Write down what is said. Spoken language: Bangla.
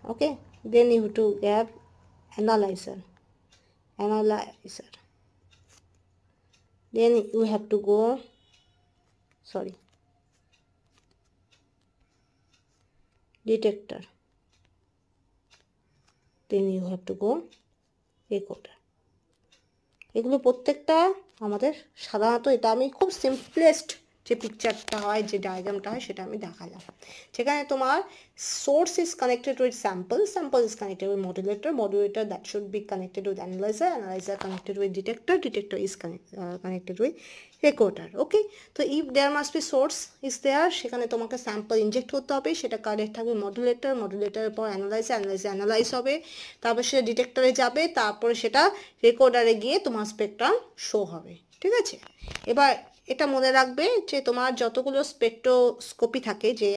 Okay, then you have to have analyzer. Then you have to go, detector. Then you have to go recorder. এগুলো প্রত্যেকটা আমাদের সাধারণত, এটা আমি খুব সিম্পলেস্ট যে পিকচারটা হয়, যে ডায়াগ্রামটা হয়, সেটা আমি দেখালাম। যেখানে তোমার source is connected with sample, sample is connected with modulator that should be connected with analyser connected with detector is connected with recorder. Okay, তো if there must be source is there, সেখানে তোমাকে স্যাম্পল ইনজেক্ট করতে হবে, সেটা কানেক্ট থাকবে মডুলেটরের পর অ্যানালাইজ হবে, তারপর সেটা ডিটেক্টরে যাবে, তারপরে সেটা রেকর্ডারে গিয়ে তোমার স্পেকট্রাম শো হবে। ঠিক আছে, এবার এটা মনে রাখবে যে তোমার যতগুলো স্পেকট্রোস্কোপি থাকে, যে